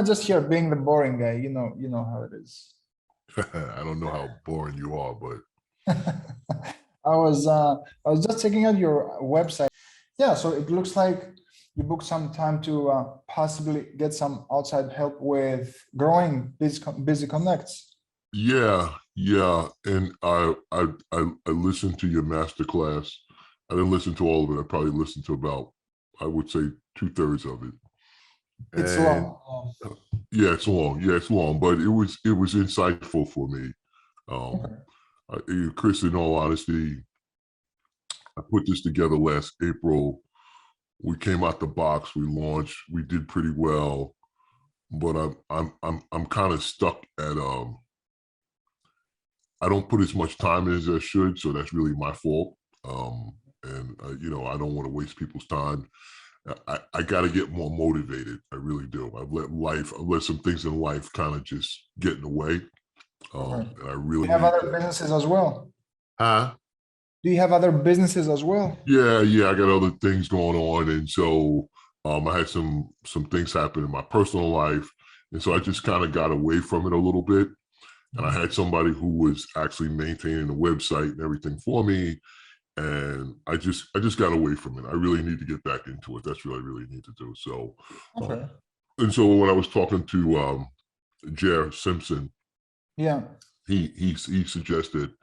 Just here being the boring guy, you know how it is. I don't know how boring you are, but I was just checking out your website. Yeah, so it looks like you booked some time to possibly get some outside help with growing Busy Connects. yeah. And I listened to your masterclass. I didn't listen to all of it. I probably listened to about, I would say, 2/3 of it. It's And long. yeah, it's long. Yeah, it's long, but it was insightful for me. Okay. Chris, in all honesty, I put this together last April. We came out the box. We launched. We did pretty well, but I'm kind of stuck at I don't put as much time in as I should, so that's really my fault. And I don't want to waste people's time. I got to get more motivated. I really do. I've let some things in life kind of just get in the way. Okay. And I Do really you have need other to. businesses as well? Huh? Do you have other businesses as well? Yeah. I got other things going on, and so I had some things happen in my personal life, and so I just kind of got away from it a little bit. And I had somebody who was actually maintaining the website and everything for me, and I just got away from it. I really need to get back into it. That's what I really need to do. So, Okay. and so when I was talking to Jer Simpson, Yeah. he suggested,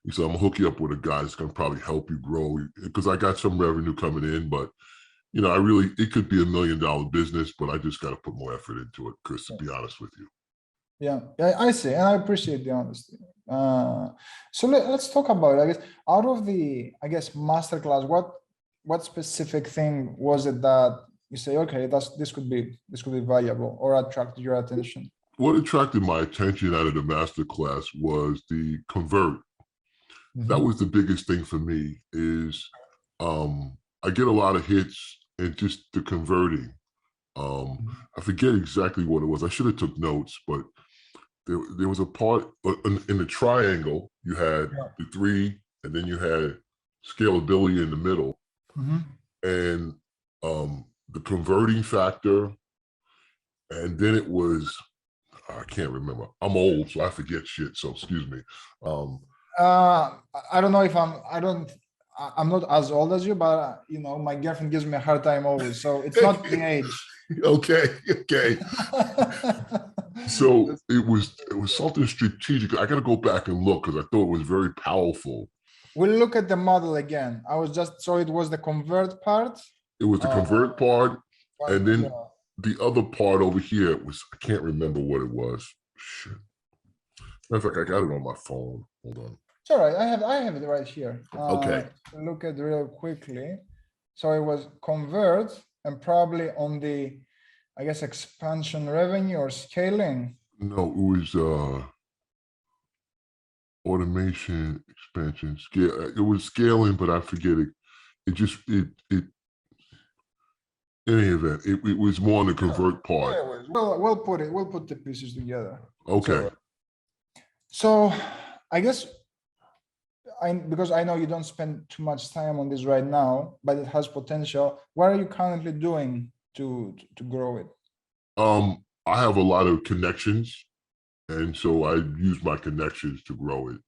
he said, I'm gonna hook you up with a guy that's gonna probably help you grow, because I got some revenue coming in, but it could be $1 million business, but I just got to put more effort into it, Chris, to be honest with you. Yeah, I see, and I appreciate the honesty. So let's talk about it. I guess out of the, masterclass, what specific thing was it that you say, okay, this could be valuable or attract your attention? What attracted my attention out of the master class was the convert. That Mhm. was the biggest thing for me. Is I get a lot of hits and just the converting. I forget exactly what it was. I should have took notes, but there was a part in the triangle. You had Yeah. the three, and then you had scalability in the middle, Mhm. and the converting factor, and then it was, I can't remember. I'm old, so I forget shit. So excuse me. Um, I don't know if I'm not as old as you, but my girlfriend gives me a hard time always. So it's not the age. okay. So it was something strategic. I got to go back and look because I thought it was very powerful. We'll look at the model again. So it was the convert part. It was the Uh, convert part, and yeah. then the other part over here was, I can't remember what it was. Shit. Matter of fact, I got it on my phone. Hold on. It's all right. I have it right here. Okay. Look at real quickly. So it was convert and probably on the, expansion revenue or scaling. No, it was automation, expansion, scale. It was scaling, but I forget it. It just it in any event, it was more on the convert part. Well, we'll put the pieces together. Okay. So I guess because I know you don't spend too much time on this right now, but it has potential. What are you currently doing to grow it? I have a lot of connections, and so I use my connections to grow it.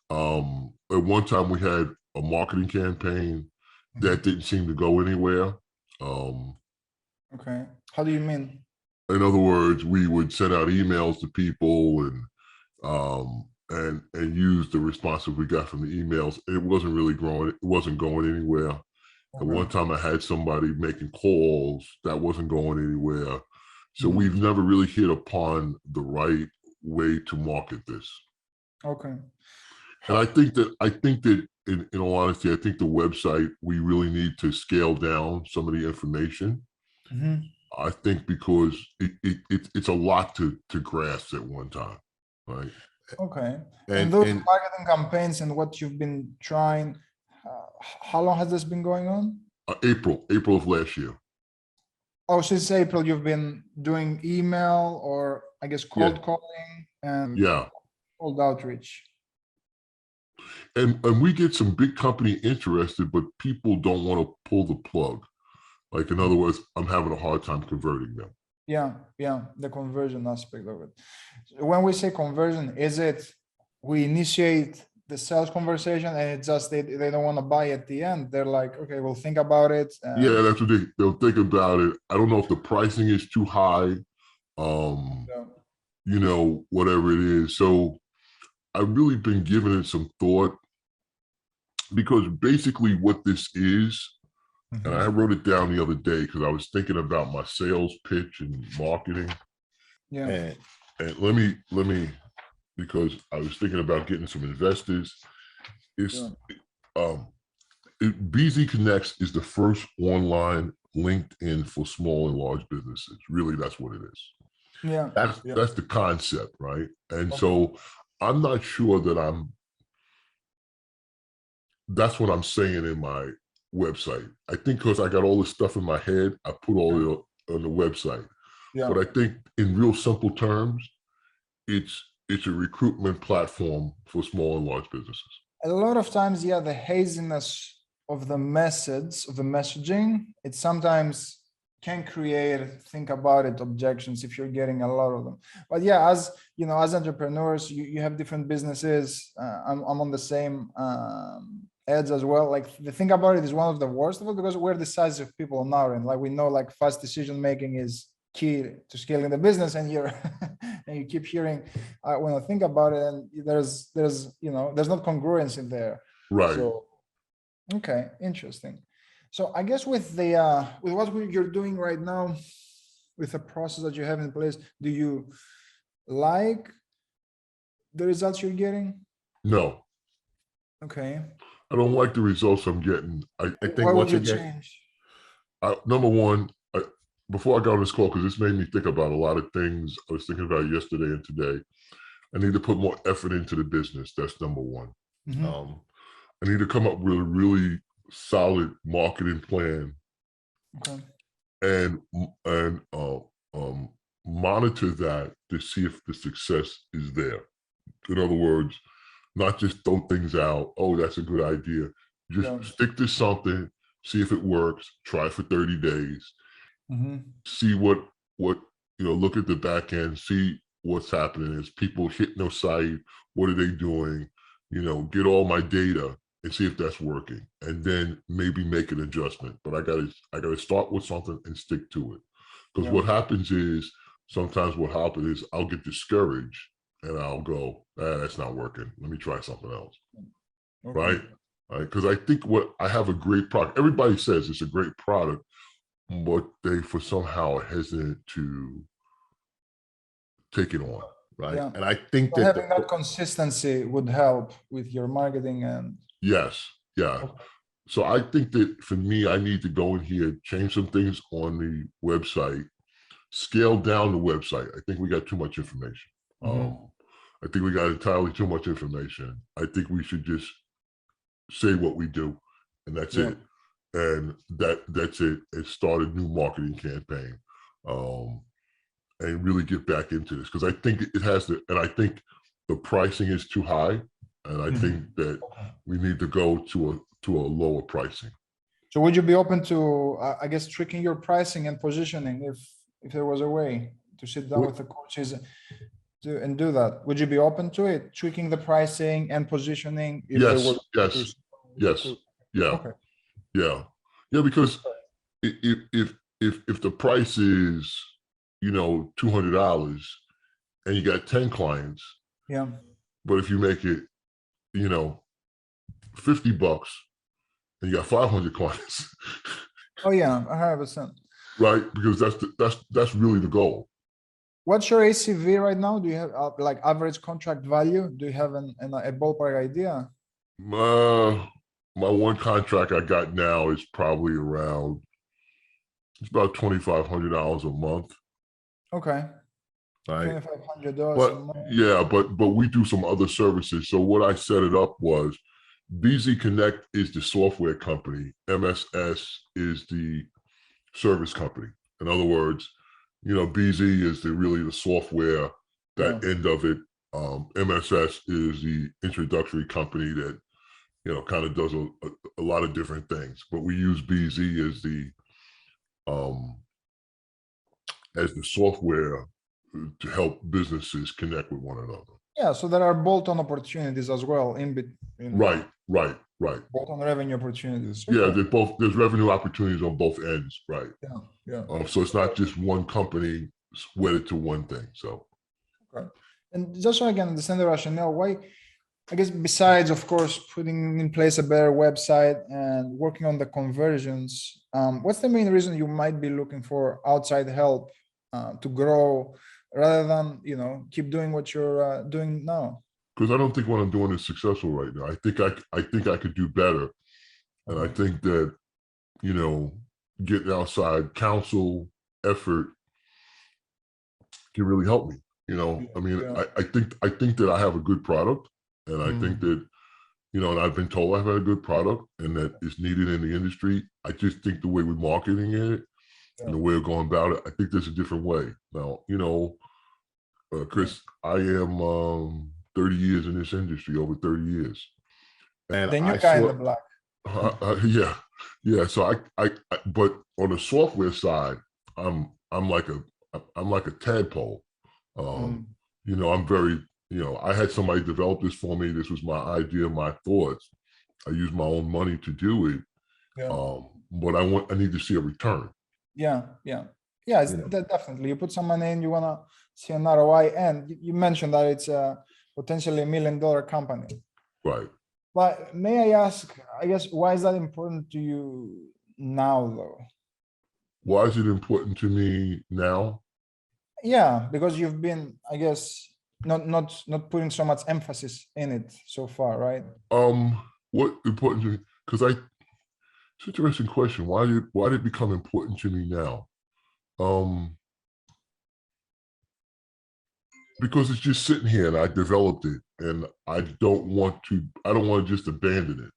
At one time we had a marketing campaign that didn't seem to go anywhere. Okay. How do you mean? In other words, we would send out emails to people and use the responses we got from the emails. It wasn't really growing. It wasn't going anywhere. At one time I had somebody making calls that wasn't going anywhere. So we've never really hit upon the right way to market this. Okay. And I think that in all honesty, I think the website, we really need to scale down some of the information. I think because it's a lot to grasp at one time, right? Okay. And those marketing campaigns and what you've been trying, how long has this been going on? April of last year. Oh, since April, you've been doing email or cold calling and cold outreach. And we get some big company interested, but people don't want to pull the plug. Like, in other words, I'm having a hard time converting them. Yeah, yeah, the conversion aspect of it. When we say conversion, is it we initiate the sales conversation and it's just they don't want to buy at the end? They're like, okay, we'll think about it. Yeah, that's what they'll think about it. I don't know if the pricing is too high, Yeah. you know, whatever it is. So I've really been giving it some thought, because basically what this is, and I Mhm. wrote it down the other day because I was thinking about my sales pitch and marketing. Yeah. And let me because I was thinking about getting some investors. It's um BZ Connects is the first online LinkedIn for small and large businesses. Really, that's what it is. Yeah. Yeah. That's the concept, right? And Okay. so I'm not sure that that's what I'm saying in my website. I think because I got all this stuff in my head, I put all it on the website. Yeah. But I think in real simple terms, it's a recruitment platform for small and large businesses. A lot of times, yeah, the haziness of the message, of the messaging, it sometimes can create, think about it, objections if you're getting a lot of them. But yeah, as you know, as entrepreneurs, you have different businesses. I'm on the same ads as well. Like the thing about it is one of the worst of it because we're the size of people on our end. Like we know like fast decision making is key to scaling the business, and you're and you keep hearing when I think about it, and there's you know there's not congruence in there. Right. So okay, interesting. So I guess with what you're doing right now, with the process that you have in place, do you like the results you're getting? No, Okay. I don't like the results I'm getting. I think What would once you again, change? number one, before I got on this call, because this made me think about a lot of things I was thinking about yesterday and today. I need to put more effort into the business. That's number one. Mhm. I need to come up with a really solid marketing plan Okay. and and monitor that to see if the success is there. In other words, not just throw things out. Oh, that's a good idea. Just Yeah. stick to something, see if it works. Try for 30 days. Mhm. See what look at the back end, see what's happening. Is people hitting their site? What are they doing? Get all my data and see if that's working, and then maybe make an adjustment. But I gotta start with something and stick to it, because Yeah. what happens is sometimes what happens is I'll get discouraged and I'll go, that's not working. Let me try something else, Okay. right? Because I think what I have a great product. Everybody says it's a great product, but they for somehow hesitant to take it on, right? Yeah. And I think So that having that consistency would help with your marketing and yes, yeah. okay. So I think that for me, I need to go in here, change some things on the website, scale down the website. I think we got too much information. Mhm. I think we got entirely too much information. I think we should just say what we do, and that's Yeah. it. And that's it. And start a new marketing campaign. And really get back into this, because I think it has to, and I think the pricing is too high, and I think Mhm. that Okay. we need to go to a lower pricing. So would you be open to, I guess, tricking your pricing and positioning if there was a way to sit down with the coaches and do that? Would you be open to it, tweaking the pricing and positioning if there Yes, was? yes, yes, yeah, Okay. yeah, yeah. Because if the price is $200 and you got 10 clients, Yeah. but if you make it you know $50 and you got 500 clients, Oh yeah, 100%. right? Because that's really the goal. What's your ACV right now? Do you have like average contract value? Do you have a ballpark idea? My one contract I got now is probably around, it's about $2,500 a month, Okay. right? $2,500 a But month. yeah, but we do some other services. So what I set it up was, BZ Connect is the software company. MSS is the service company. In other words, BZ is really the software, Yeah. that end of it. MSS is the introductory company that kind of does a lot of different things. But we use BZ as the as the software to help businesses connect with one another. Yeah, so there are bolt-on opportunities as well in between. Right. Bolt-on revenue opportunities. Yeah, Okay. there's revenue opportunities on both ends, right? Yeah. So it's not just one company wedded to one thing. So, Okay. And just so I can understand the rationale, why, I guess besides, of course, putting in place a better website and working on the conversions, what's the main reason you might be looking for outside help to grow rather than, keep doing what you're doing now? because I don't think what I'm doing is successful right now. I think I could do better, and I think that getting outside counsel effort can really help me. I mean, I think that I have a good product, and I think that and I've been told I've had a good product and that it's needed in the industry. I just think the way we're marketing it and the way we're going about it, I think there's a different way. Now, Chris, I am 30 years in this industry, over 30 years. And the new guy in the black. Yeah. So but on the software side, I'm like a tadpole. I'm very, I had somebody develop this for me. This was my idea, my thoughts. I use my own money to do it. But I need to see a return. Yeah. Definitely. You put some money in, you want to see an ROI, and you mentioned that it's potentially $1 million company. Right. But may I ask, I guess, why is that important to you now, though? Why is it important to me now? Yeah, because you've been, I guess, not putting so much emphasis in it so far, right? What important to me? Because it's an interesting question. Why did it become important to me now? Because it's just sitting here and I developed it, and I don't want to just abandon it.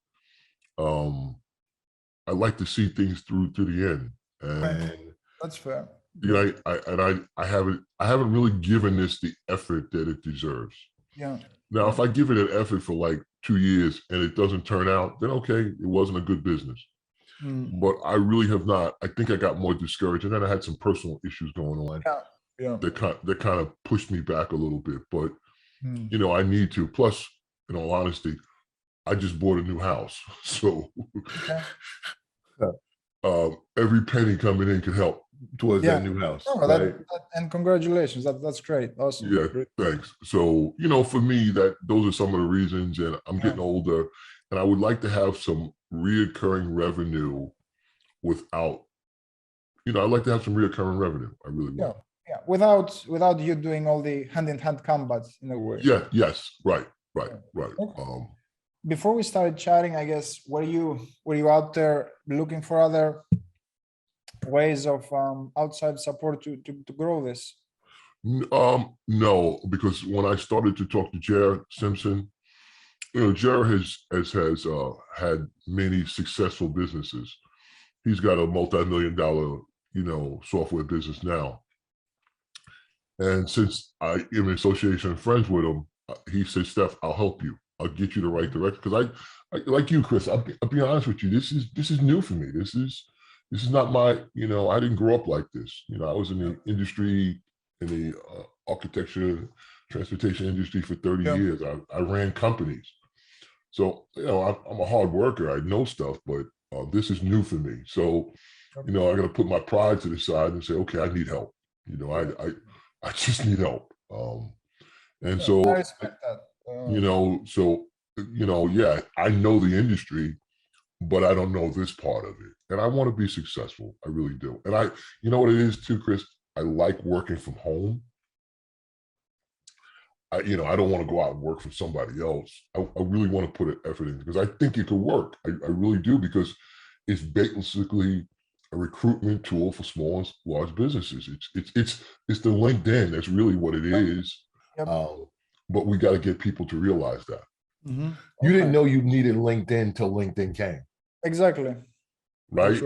I like to see things through to the end, and that's fair. I haven't really given this the effort that it deserves. Yeah. Now, if I give it an effort for like 2 years and it doesn't turn out, then okay, it wasn't a good business. But I really have not. I think I got more discouraged, and then I had some personal issues going on. That kind of pushed me back a little bit. But I need to. Plus, in all honesty, I just bought a new house, so every penny coming in can help towards that new house. Right? And congratulations, that's great. Awesome. Yeah, thanks. So for me, those are some of the reasons, and I'm getting older, and I would like to have some reoccurring revenue without. I'd like to have some reoccurring revenue. I really would. Yeah, without you doing all the hand-in-hand combats in a way. Yeah. Yes. Right. Okay. Before we started chatting, I guess, were you out there looking for other ways of outside support to grow this? No, because when I started to talk to Jared Simpson, Jared has had many successful businesses. He's got a multi-million-dollar software business now. And since I am in association and friends with him, he said, Steph, I'll help you. I'll get you the right direction. Because I like you, Chris, I'll be honest with you. This is new for me. This is not my, I didn't grow up like this. I was in the industry, in the architecture, transportation industry for 30 years. I ran companies. So, I'm a hard worker. I know stuff, but this is new for me. So, I got to put my pride to the side and say, okay, I need help. I just need help. And so, I respect that. I know the industry, but I don't know this part of it. And I want to be successful. I really do. And you know what it is too, Chris? I like working from home. I don't want to go out and work for somebody else. I really want to put an effort in because I think it could work. I really do, because it's basically a recruitment tool for small and large businesses. It's the LinkedIn. That's really what it is. But we got to get people to realize that. You didn't know you needed LinkedIn till LinkedIn came. Exactly. Right.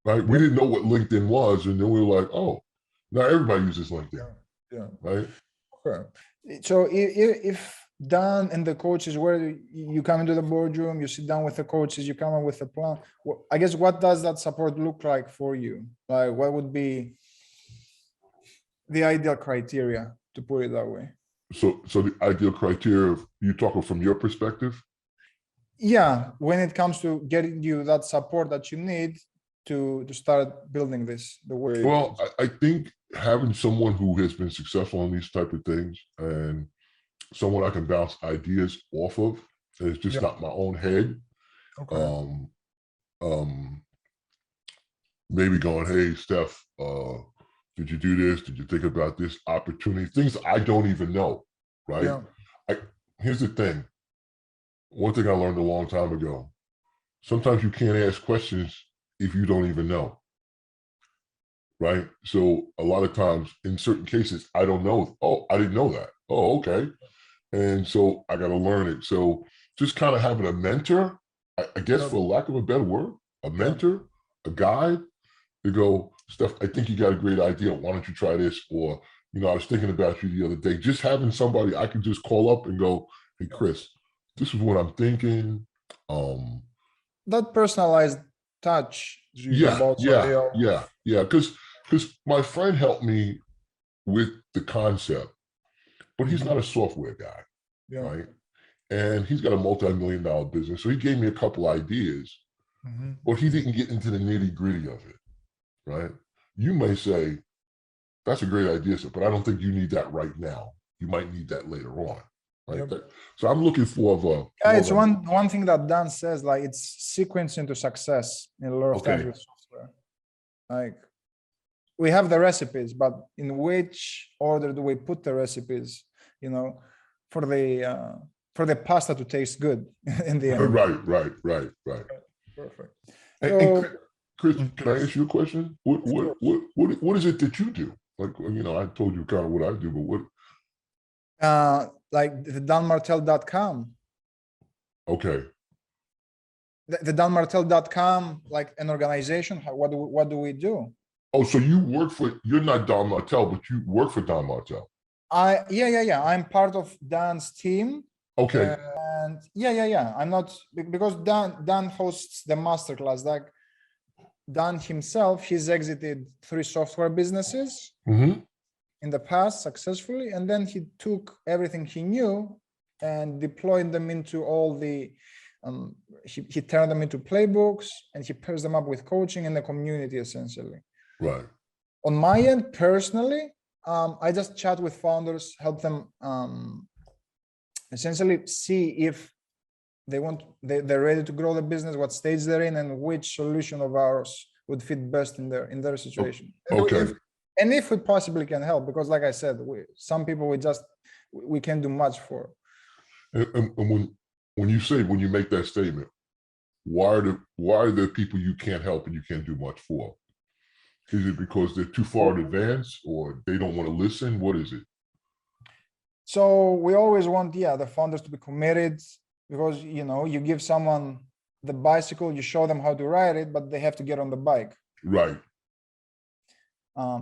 We didn't know what LinkedIn was, and then we were like, oh, now everybody uses LinkedIn. Right. Okay. So if Dan and the coaches, where you come into the boardroom, you sit down with the coaches, you come up with a plan. I guess, what does that support look like for you? Like, what would be the ideal criteria, to put it that way. So the ideal criteria, you talking from your perspective? Yeah, when it comes to getting you that support that you need to start building this the way. Well, I think having someone who has been successful in these type of things and someone I can bounce ideas off of, and it's just not my own head. Okay. Maybe going, hey, Steph, did you do this? Did you think about this opportunity? Things I don't even know, right? Yeah. Here's the thing. One thing I learned a long time ago, sometimes you can't ask questions if you don't even know, right? So a lot of times in certain cases, I don't know. Oh, I didn't know that. Oh, okay. And so I got to learn it. So just kind of having a mentor, I guess for lack of a better word, a mentor, a guide, to go, Steph, I think you got a great idea. Why don't you try this? Or, I was thinking about you the other day. Just having somebody I can just call up and go, hey, Chris, this is what I'm thinking. That personalized touch. Yeah. Because my friend helped me with the concept, but he's not a software guy, right? And he's got a multi-million-dollar business. So he gave me a couple ideas, but he didn't get into the nitty-gritty of it, right? You may say, that's a great idea, but I don't think you need that right now. You might need that later on. Right? So I'm looking for it's one thing that Dan says, like it's sequencing to success in a lot of times with software. Like we have the recipes, but in which order do we put the recipes, for the pasta to taste good in the end? Right. Perfect. And Chris, can I ask you a question? What is it that you do? Like, I told you kind of what I do, but what? Like the danmartel.com. Okay. The danmartel.com, like an organization. What do we do? Oh, so you're not Don Martel, but you work for Don Martel. Yeah. I'm part of Dan's team. Okay. And yeah. I'm not, because Dan hosts the masterclass. Like Dan himself, he's exited 3 software businesses in the past successfully, and then he took everything he knew and deployed them into all the he turned them into playbooks, and he pairs them up with coaching and the community essentially. Right. On my end personally, I just chat with founders, help them essentially see if they're ready to grow the business, what stage they're in, and which solution of ours would fit best in their situation. Okay. And if we possibly can help, because like I said, some people we can't do much for. And when you make that statement, why are there people you can't help and you can't do much for? Is it because they're too far in advance, or they don't want to listen? What is it? So we always want, the founders to be committed, because you give someone the bicycle, you show them how to ride it, but they have to get on the bike. Right.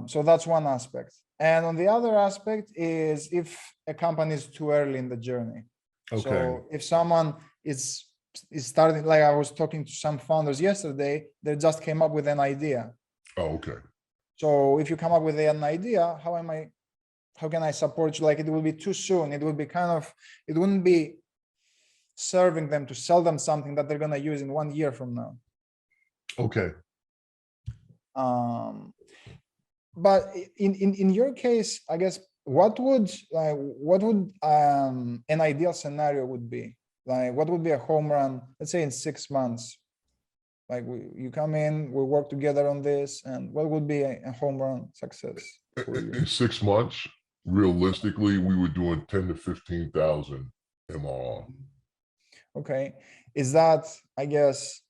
So that's one aspect. And on the other aspect is if a company is too early in the journey. Okay. So if someone is starting, like I was talking to some founders yesterday, they just came up with an idea. Oh, okay. So if you come up with an idea, how can I support you? Like it will be too soon. It will be it wouldn't be serving them to sell them something that they're going to use in 1 year from now. Okay. But in your case, I guess, what would an ideal scenario would be? Like, what would be a home run, let's say in 6 months? Like you come in, we work together on this, and what would be a home run success for you? In 6 months, realistically, we were doing 10 to 15,000 MRR. Okay. Is that, I guess,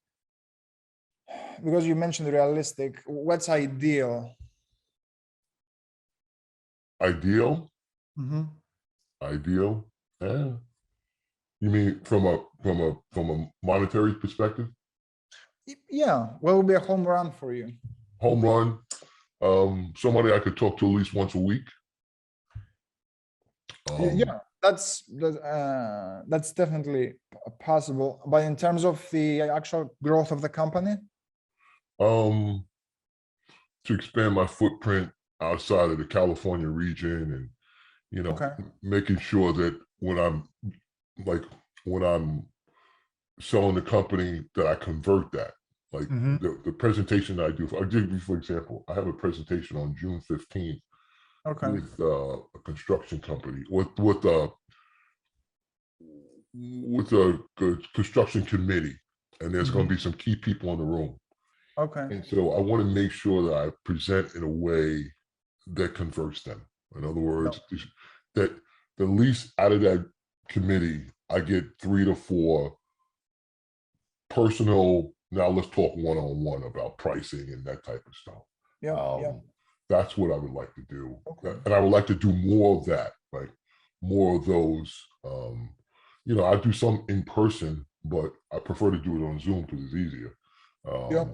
because you mentioned realistic, what's ideal? Ideal? Ideal? Yeah. You mean from a monetary perspective? Yeah. What would be a home run for you? Home run? Somebody I could talk to at least once a week. Yeah, that's definitely possible. But in terms of the actual growth of the company? To expand my footprint outside of the California region, and Okay. making sure that like when I'm selling the company, that I convert that. Like Mhm. the presentation I do, I'll give you for example, I have a presentation on June 15th Okay. with a construction company, with a construction committee, and there's going to be some key people in the room. Okay. And so I want to make sure that I present in a way that converts them. In other words, that the least out of that committee, I get 3 to 4 personal. Now let's talk one-on-one about pricing and that type of stuff. Yeah. That's what I would like to do. Okay. And I would like to do more of that, like more of those. I do some in person, but I prefer to do it on Zoom because it's easier. Yeah.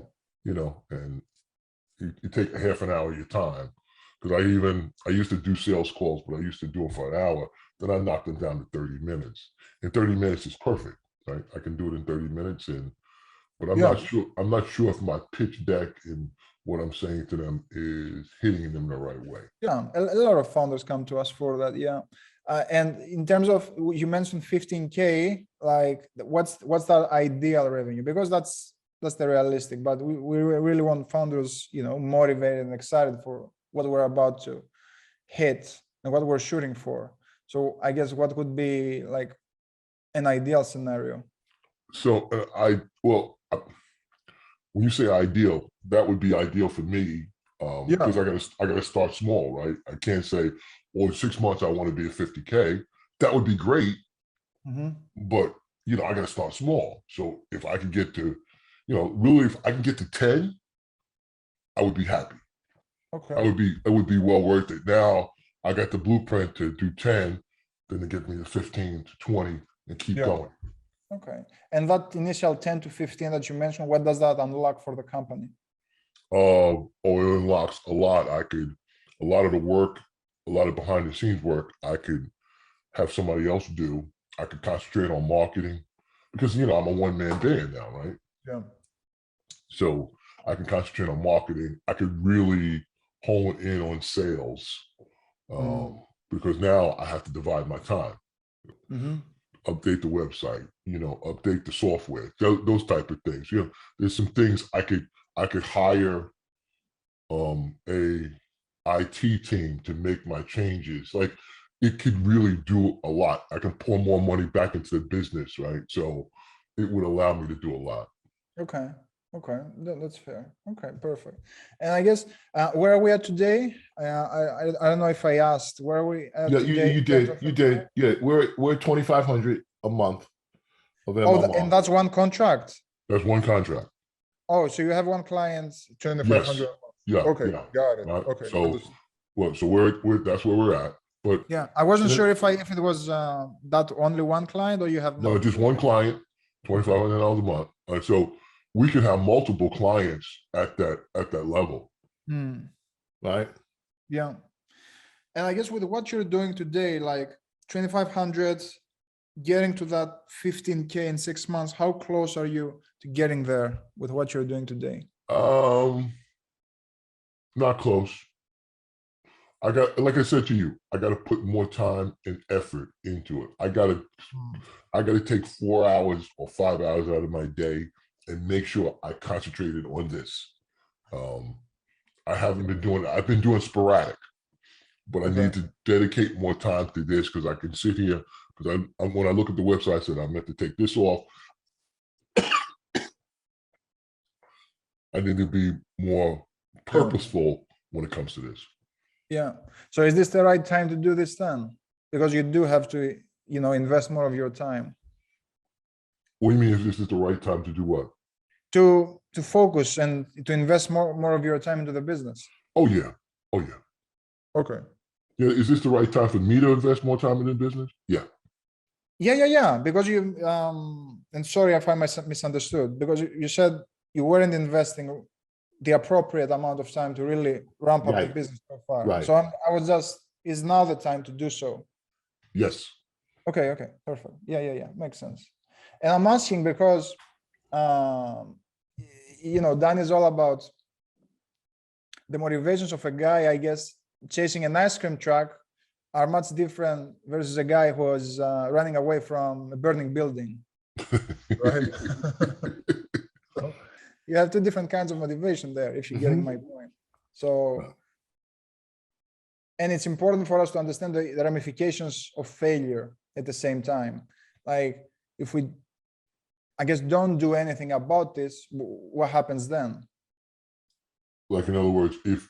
And you take a half an hour of your time. Because I used to do sales calls, but I used to do them for an hour. Then I knocked them down to 30 minutes. And 30 minutes is perfect, right? I can do it in 30 minutes. But I'm not sure if my pitch deck and what I'm saying to them is hitting them the right way. Yeah, a lot of founders come to us for that. Yeah, and in terms of, you mentioned 15K, like what's that ideal revenue? Because that's the realistic, but we really want founders, motivated and excited for what we're about to hit and what we're shooting for. So I guess what would be like an ideal scenario? So when you say ideal, that would be ideal for me, because I gotta start small, right? I can't say, well, in 6 months I want to be at 50K. That would be great, but I gotta start small. So if I can get to, really, if I can get to 10, I would be happy. Okay. It would be well worth it. Now I got the blueprint to do 10, then to get me to 15 to 20 and keep going. Okay. And that initial 10 to 15 that you mentioned, what does that unlock for the company? It unlocks a lot. A lot of the work, a lot of behind the scenes work, I could have somebody else do. I could concentrate on marketing because, I'm a one-man band now, right? Yeah. So I can concentrate on marketing. I could really hone in on sales, because now I have to divide my time. Update the website, update the software, those type of things. There's some things I could hire a IT team to make my changes. Like it could really do a lot. I can pour more money back into the business, right? So it would allow me to do a lot. Okay. That's fair. Okay, perfect. And I guess where are we at today? I don't know if I asked, where are we at today? You did. Yeah, we're at 2,500 a month of MMR. And that's one contract. That's one contract. Oh, so you have one client, 2,500. Yes. Yeah. Okay, yeah. got it. Right? Okay. So we're that's where we're at. But yeah, I wasn't sure if it was that only one client or you have no, just one client, $2,500 a month. So we can have multiple clients at that level. Right. Yeah. And I guess with what you're doing today, like 2,500, getting to that 15K in 6 months, how close are you to getting there with what you're doing today? Not close. Like I said to you, I got to put more time and effort into it. I got to take 4 hours or 5 hours out of my day and make sure I concentrated on this. I haven't been doing it. I've been doing sporadic, but I need to dedicate more time to this because I can sit here, because when I look at the website, I said I meant to take this off. I need to be more purposeful when it comes to this. Yeah. So is this the right time to do this then? Because you do have to, invest more of your time. What do you mean, is this the right time to do what? To focus and to invest more of your time into the business. Oh yeah. Okay. Yeah, is this the right time for me to invest more time in the business? Yeah. Yeah. Because you and sorry if I misunderstood, because you said you weren't investing the appropriate amount of time to really ramp up the business so far. Right. So I was just, is now the time to do so? Yes. Okay, perfect. Yeah, makes sense. And I'm asking because Dan is all about the motivations of a guy, I guess, chasing an ice cream truck are much different versus a guy who was running away from a burning building. Right. You have two different kinds of motivation there, if you're getting my point. So, and it's important for us to understand the ramifications of failure at the same time. Like if we, I guess, don't do anything about this, what happens then? Like in other words, if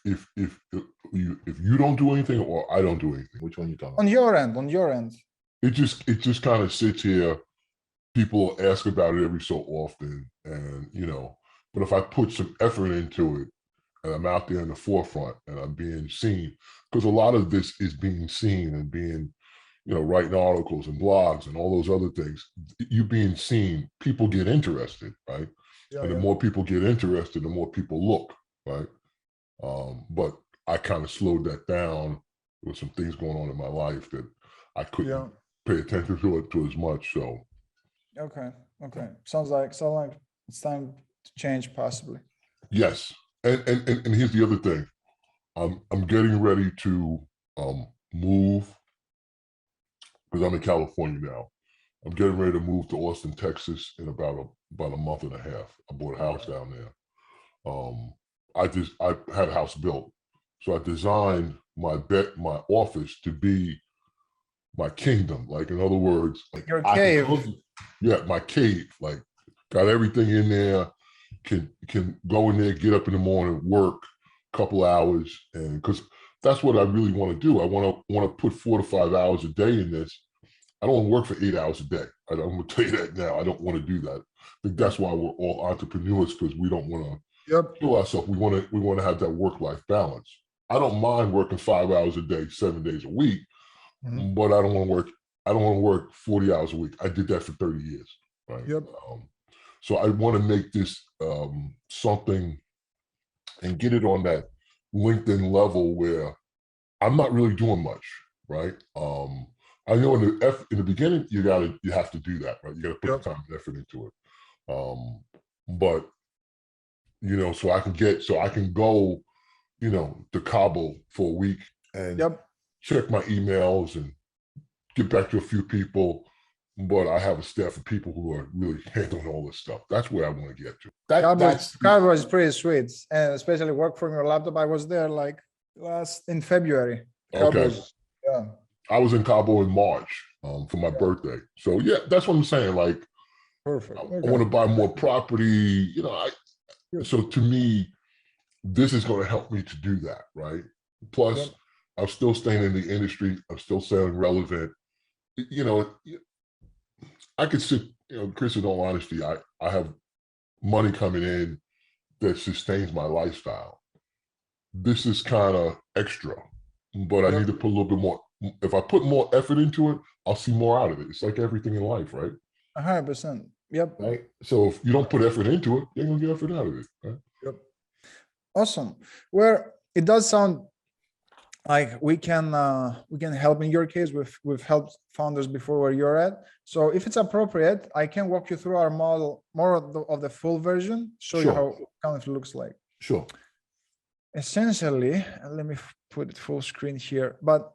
you don't do anything or I don't do anything, which one you talking about? On your end. It just kind of sits here. People ask about it every so often, and but if I put some effort into it and I'm out there in the forefront and I'm being seen, because a lot of this is being seen and being, writing articles and blogs and all those other things, you being seen, people get interested, right? Yeah, and the more people get interested, the more people look, right? But I kind of slowed that down with some things going on in my life that I couldn't pay attention to as much. So. Okay. Sounds like it's time to change, possibly. Yes, and here's the other thing. I'm getting ready to move because I'm in California now. I'm getting ready to move to Austin, Texas in about a month and a half. I bought a house down there. I had a house built, so I designed my office to be my kingdom. Like in other words, like your cave. Yeah, my cave. Like got everything in there. Can go in there, get up in the morning, work a couple hours, and because that's what I really want to do. I want to put 4 to 5 hours a day in this. I don't want to work for 8 hours a day. I'm going to tell you that now. I don't want to do that. I think that's why we're all entrepreneurs, because we don't want to kill ourselves. We want to have that work-life balance. I don't mind working 5 hours a day, 7 days a week, but I don't want to work 40 hours a week. I did that for 30 years. Right. Yep. So I want to make this something and get it on that LinkedIn level where I'm not really doing much, right? I know in the beginning you have to do that, right? You got to put the time and effort into it. But so I can go, to Cabo for a week and check my emails and get back to a few people. But I have a staff of people who are really handling all this stuff. That's where I want to get to. Cabo is pretty sweet, and especially work from your laptop. I was there like in February. Okay. I was in Cabo in March for my birthday. So yeah, that's what I'm saying. Like, perfect. I want to buy more property. So to me, this is going to help me to do that, right? Plus, I'm still staying in the industry. I'm still staying relevant. I could sit, Chris, in all honesty, I have money coming in that sustains my lifestyle. This is kind of extra, but I need to put a little bit more. If I put more effort into it, I'll see more out of it. It's like everything in life, right? 100%. Yep. Right. So if you don't put effort into it, you're gonna get effort out of it. Right? Yep. Awesome. Well, it does sound like we can help in your case. We've helped founders before where you're at. So if it's appropriate, I can walk you through our model, more of the full version, show you how it kind of looks like. Sure. Essentially, let me put it full screen here. But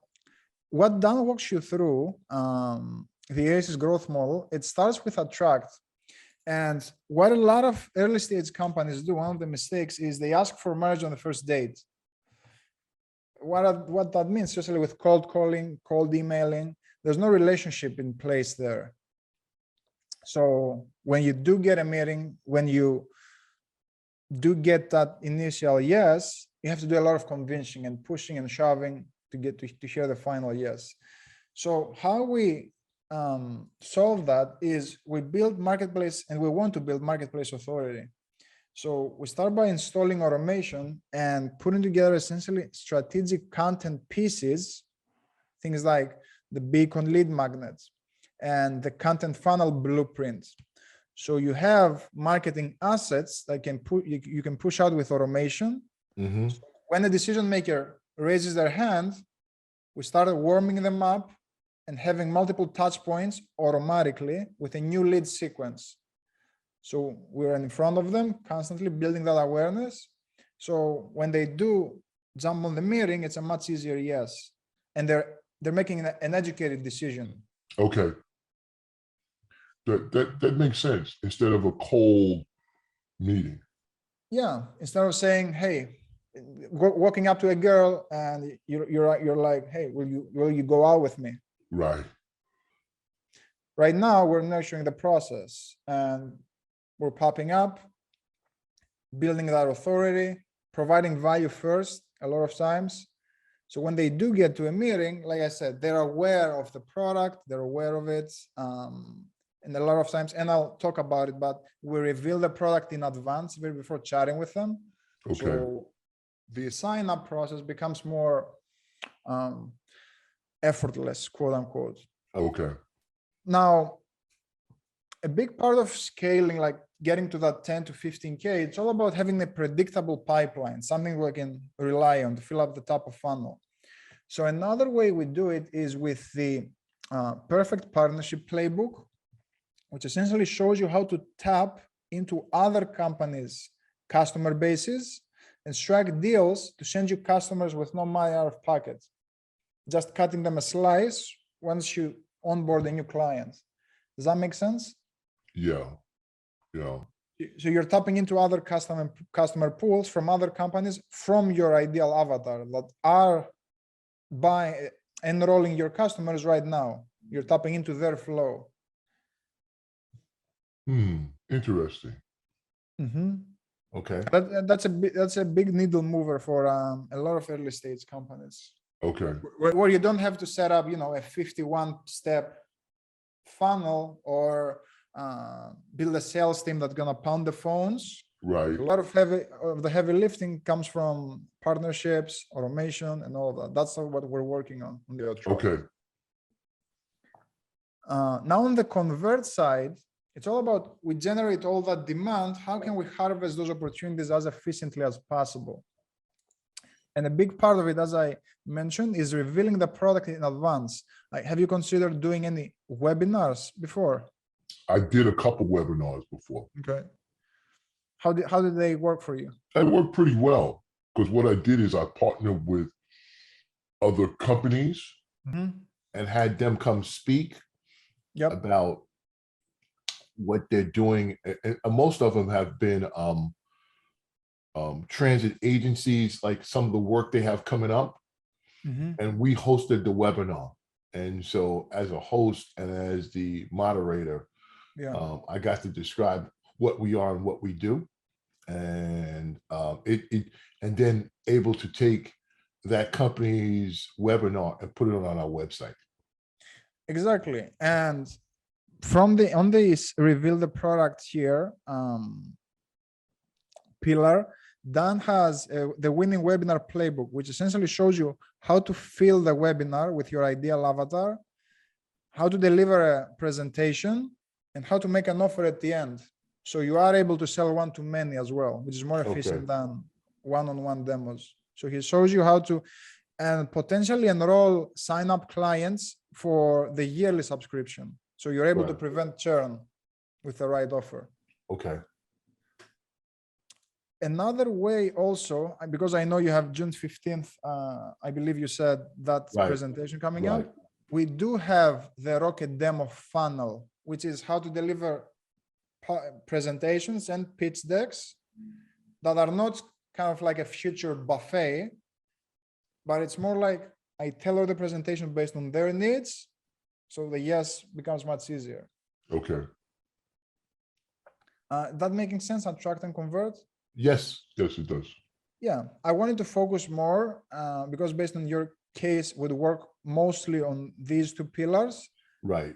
what Dan walks you through, the ACES growth model, it starts with Attract. And what a lot of early stage companies do, one of the mistakes is they ask for marriage on the first date. What that means, especially with cold calling, cold emailing, there's no relationship in place there. So when you do get a meeting, when you do get that initial yes, you have to do a lot of convincing and pushing and shoving to get to hear the final yes. So how we solve that is we build marketplace, and we want to build marketplace authority. So we start by installing automation and putting together essentially strategic content pieces, things like the beacon lead magnets and the content funnel blueprint. So you have marketing assets that you can push out with automation. So when the decision maker raises their hand, we started warming them up and having multiple touch points automatically with a new lead sequence. So we're in front of them, constantly building that awareness. So when they do jump on the meeting, it's a much easier yes. And they're making an educated decision. Okay. That makes sense instead of a cold meeting. Yeah, instead of saying, "Hey," walking up to a girl and you're like, "Hey, will you go out with me?" Right. Right now, we're nurturing the process and we're popping up, building that authority, providing value first a lot of times. So when they do get to a meeting, like I said, they're aware of the product, they're aware of it. And a lot of times, and I'll talk about it, but we reveal the product in advance before chatting with them. Okay. So the sign up process becomes more effortless, quote unquote. Okay. Now, a big part of scaling, like getting to that 10 to 15K, it's all about having a predictable pipeline, something we can rely on to fill up the top of funnel. So another way we do it is with the perfect partnership playbook, which essentially shows you how to tap into other companies' customer bases and strike deals to send you customers with no money out of pocket, just cutting them a slice once you onboard a new client. Does that make sense? Yeah. Yeah. So you're tapping into other customer pools from other companies from your ideal avatar that are enrolling your customers right now. You're tapping into their flow. Interesting. Mm-hmm. Okay. That's a big needle mover for a lot of early stage companies. Okay. Where you don't have to set up, a 51-step funnel or build a sales team that's gonna pound the phones. Right. A lot of the heavy lifting comes from partnerships, automation, and all that. That's what we're working on the outro. Okay. Now on the convert side, it's all about we generate all that demand. How can we harvest those opportunities as efficiently as possible? And a big part of it, as I mentioned, is revealing the product in advance. Like, have you considered doing any webinars before? I did a couple webinars before. Okay. How did they work for you? They worked pretty well because what I did is I partnered with other companies And had them come speak about what they're doing. And most of them have been transit agencies, like some of the work they have coming up. And we hosted the webinar. And so as a host and as the moderator, I got to describe what we are and what we do. And and then able to take that company's webinar and put it on our website. Exactly. And on this reveal the product here pillar, Dan has the winning webinar playbook, which essentially shows you how to fill the webinar with your ideal avatar, how to deliver a presentation, and how to make an offer at the end. So you are able to sell one-to-many as well, which is more efficient than one-on-one demos. So he shows you how to potentially enroll sign-up clients for the yearly subscription. So you're able to prevent churn with the right offer. Okay. Another way also, because I know you have June 15th, I believe you said that presentation coming up. We do have the Rocket Demo funnel, which is how to deliver presentations and pitch decks that are not kind of like a future buffet, but it's more like I tailor the presentation based on their needs. So the yes becomes much easier. Okay. That making sense? Attract and convert? Yes. Yes, it does. Yeah, I wanted to focus more because based on your case, would work mostly on these two pillars. Right.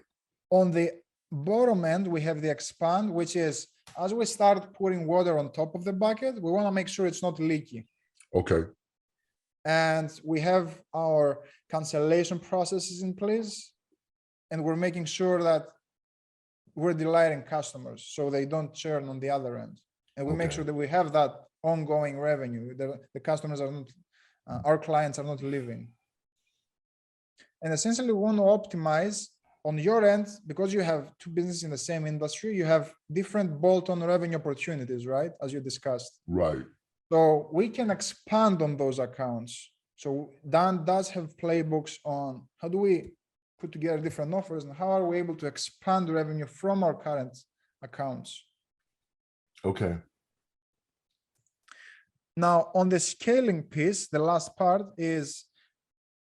On the bottom end, we have the expand, which is as we start pouring water on top of the bucket, we want to make sure it's not leaky. Okay. And we have our cancellation processes in place, and we're making sure that we're delighting customers so they don't churn on the other end. And we make sure that we have that ongoing revenue. The customers are not, our clients are not leaving. And essentially we want to optimize on your end, because you have two businesses in the same industry, you have different bolt-on revenue opportunities, right? As you discussed. Right. So we can expand on those accounts. So Dan does have playbooks on how do we put together different offers and how are we able to expand revenue from our current accounts. Okay. Now on the scaling piece, the last part is,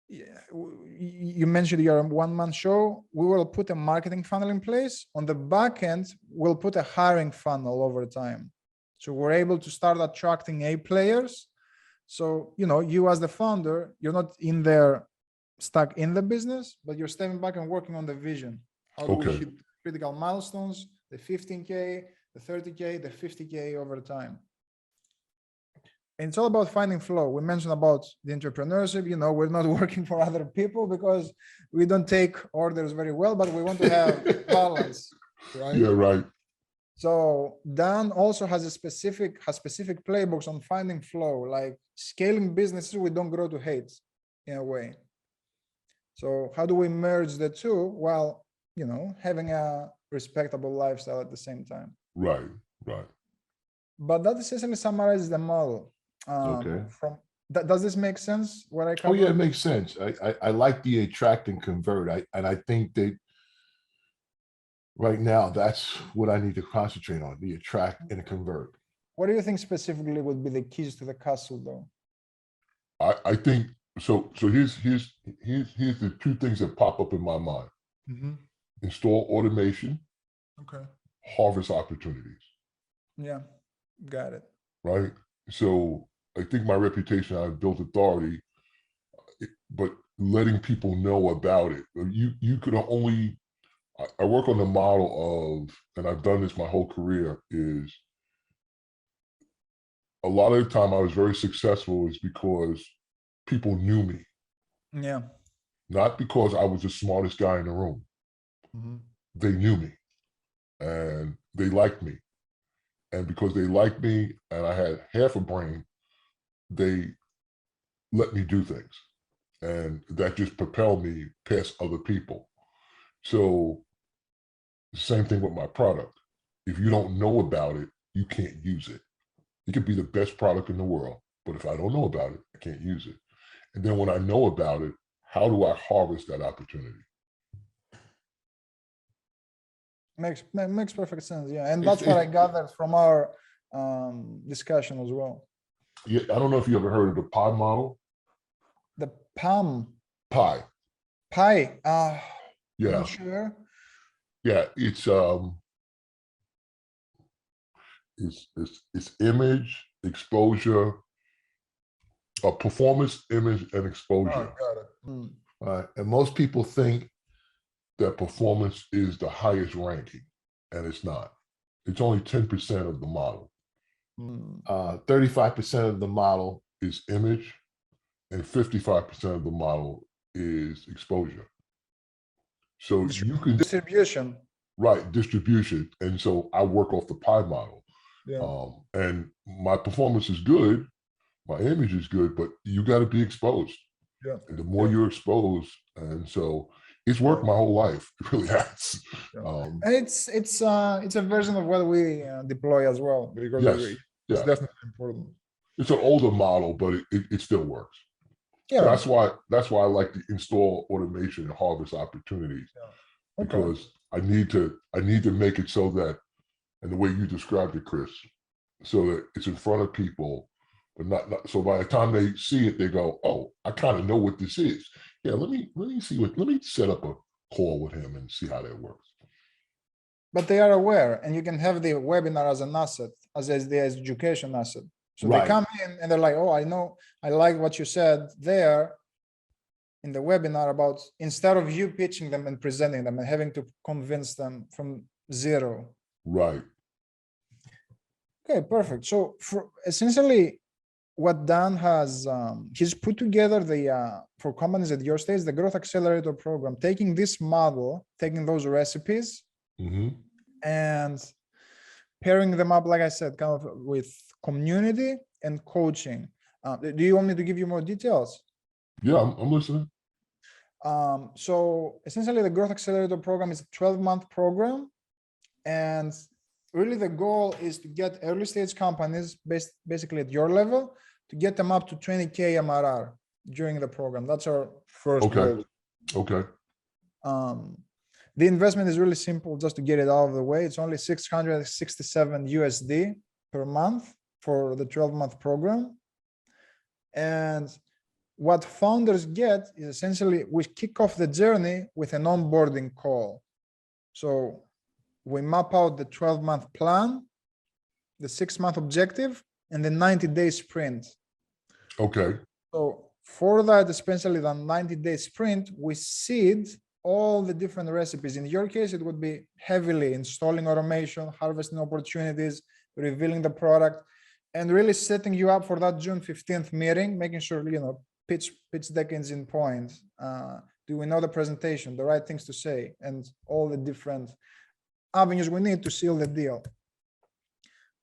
you mentioned you're a one-man show. We will put a marketing funnel in place. On the back end, we'll put a hiring funnel over time. So we're able to start attracting A players. So, you as the founder, you're not in there stuck in the business, but you're stepping back and working on the vision. How do we hit critical milestones, the 15K, the 30K, the 50K over time? And it's all about finding flow. We mentioned about the entrepreneurship, we're not working for other people because we don't take orders very well, but we want to have balance, right? Yeah, right. So Dan also has specific playbooks on finding flow, like scaling businesses we don't grow to hate in a way. So how do we merge the two while, having a respectable lifestyle at the same time? Right. But that essentially summarizes the model. Okay. Does this make sense? What I covered? Oh yeah, it makes sense. I like the attract and convert. I think that right now that's what I need to concentrate on: the attract and convert. What do you think specifically would be the keys to the castle, though? I think so. So here's the two things that pop up in my mind: install automation, okay, harvest opportunities. Yeah, got it. Right. So I think my reputation, I've built authority, but letting people know about it. You could only. I work on the model of, and I've done this my whole career, is a lot of the time I was very successful is because people knew me. Yeah. Not because I was the smartest guy in the room. They knew me and they liked me. And because they liked me and I had half a brain, they let me do things. And that just propelled me past other people. So same thing with my product. If you don't know about it, you can't use it. It could be the best product in the world, but if I don't know about it, I can't use it. And then when I know about it, how do I harvest that opportunity? Makes perfect sense. Yeah. And that's what I gathered from our discussion as well. Yeah, I don't know if you ever heard of the pie model. The PAM. Pie. Yeah. Not sure. Yeah, it's image, exposure, performance, image, and exposure. Oh, got it. And most people think that performance is the highest ranking, and it's not. It's only 10% of the model. 35% of the model is image, and 55% of the model is exposure. So you can distribution. Right, distribution. And so I work off the pie model. Yeah. And my performance is good, my image is good, but you got to be exposed. Yeah. And the more you're exposed, and so it's worked my whole life. It really has. And it's a version of what we deploy as well, because it's definitely important. It's an older model, but it still works. Yeah. So that's why I like to install automation and harvest opportunities. Yeah. Okay. Because I need to make it so that, and the way you described it, Chris, so that it's in front of people, but not so by the time they see it, they go, oh, I kind of know what this is. Yeah, let me set up a call with him and see how that works. But they are aware, and you can have the webinar as an asset, as the education asset. So they come in and they're like, oh, I like what you said there in the webinar about, instead of you pitching them and presenting them and having to convince them from zero. Right. Okay, perfect. So for essentially what Dan has, he's put together for companies at your stage, the Growth Accelerator program, taking this model, taking those recipes and pairing them up, like I said, kind of with community and coaching. Do you want me to give you more details? Yeah, I'm listening. So essentially the Growth Accelerator program is a 12-month program, and really the goal is to get early stage companies basically at your level, to get them up to 20K MRR during the program. That's our first goal. Okay. The investment is really simple, just to get it out of the way. It's only 667 USD per month for the 12-month program. And what founders get is essentially we kick off the journey with an onboarding call. So we map out the 12-month plan, the 6-month objective, and the 90-day sprint. Okay. So for that, especially the 90-day sprint, we seed all the different recipes. In your case, it would be heavily installing automation, harvesting opportunities, revealing the product, and really setting you up for that June 15th meeting, making sure, pitch deck is in point. Do we know the presentation, the right things to say, and all the different avenues we need to seal the deal.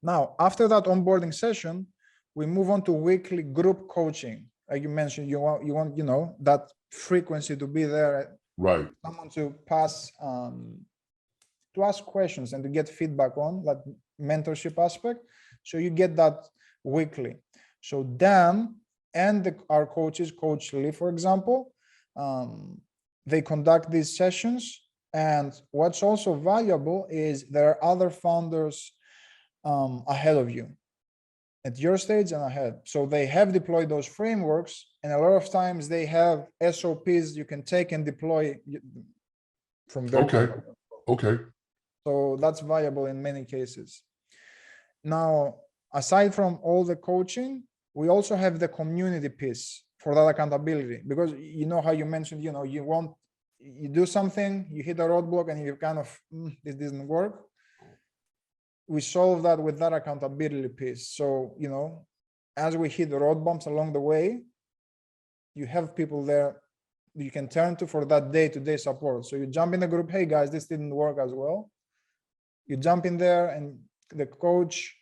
Now, after that onboarding session, we move on to weekly group coaching. Like you mentioned, you want that frequency to be there. Right. Someone to pass, to ask questions and to get feedback on that mentorship aspect. So you get that weekly. So Dan and our coaches, Coach Lee, for example, they conduct these sessions. And what's also valuable is there are other founders ahead of you at your stage and ahead. So they have deployed those frameworks, and a lot of times they have SOPs you can take and deploy from their company. Okay. So that's valuable in many cases. Now, aside from all the coaching, we also have the community piece for that accountability, because how you mentioned, you do something, you hit a roadblock, and you kind of, this didn't work. We solve that with that accountability piece. So, as we hit the road bumps along the way, you have people there you can turn to for that day-to-day support. So you jump in the group, hey guys, this didn't work as well. You jump in there, and the coach,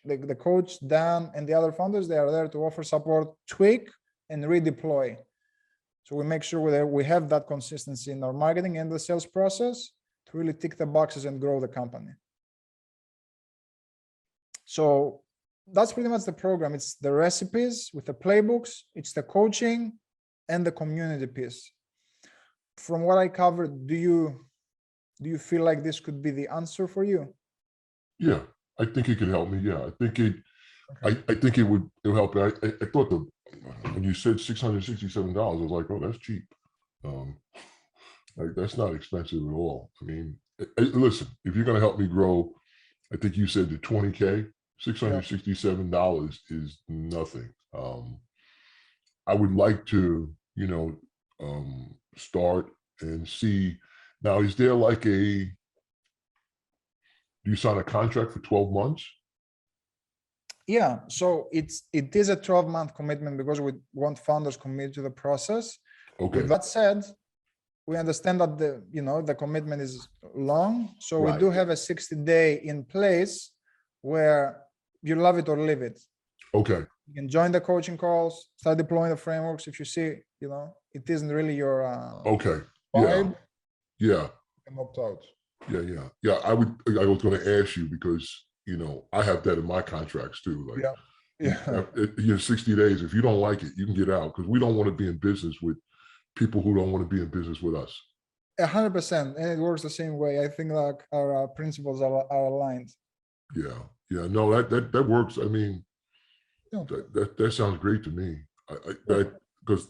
Dan, and the other founders, they are there to offer support, tweak, and redeploy. So we make sure we have that consistency in our marketing and the sales process to really tick the boxes and grow the company. So that's pretty much the program. It's the recipes with the playbooks, it's the coaching, and the community piece. From what I covered, do you feel like this could be the answer for you? Yeah, I think it could help me. Yeah, I think it. Okay. I think it would help. I thought when you said $667, I was like, oh, that's cheap. Like, that's not expensive at all. I mean, listen, if you're going to help me grow, I think you said the 20K, $667 is nothing. I would like to, start and see. Now, is there like do you sign a contract for 12 months? Yeah, so it is a 12-month commitment because we want founders committed to the process. Okay. With that said, we understand that the commitment is long, so right. We do have a 60-day in place where you love it or leave it. Okay. You can join the coaching calls, start deploying the frameworks. If you see, it isn't really your okay. vibe, yeah. You can opt out. Yeah. I was going to ask you because I have that in my contracts too. Like, yeah. 60 days. If you don't like it, you can get out, because we don't want to be in business with people who don't want to be in business with us. 100%, and it works the same way. I think like our principles are aligned. Yeah. No, that works. I mean, that sounds great to me. Because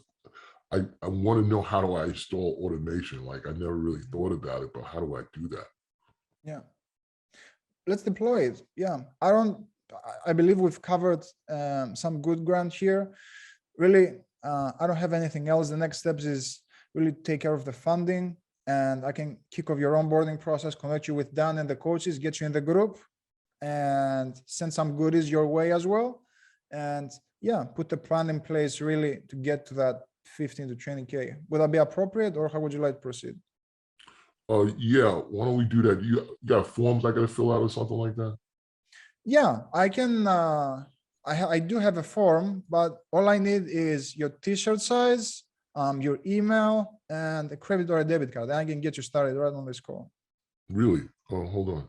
I want to know, how do I install automation? Like, I never really thought about it, but how do I do that? Yeah. Let's deploy it. Yeah, I believe we've covered some good ground here. Really, I don't have anything else. The next steps is really take care of the funding, and I can kick off your onboarding process, connect you with Dan and the coaches, get you in the group, and send some goodies your way as well. And yeah, put the plan in place really to get to that 15 to 20K. Would that be appropriate, or how would you like to proceed? Yeah, why don't we do that? You got forms I got to fill out or something like that? Yeah, I can. I do have a form, but all I need is your t-shirt size, your email, and a credit or a debit card. And I can get you started right on this call. Really? Oh, hold on.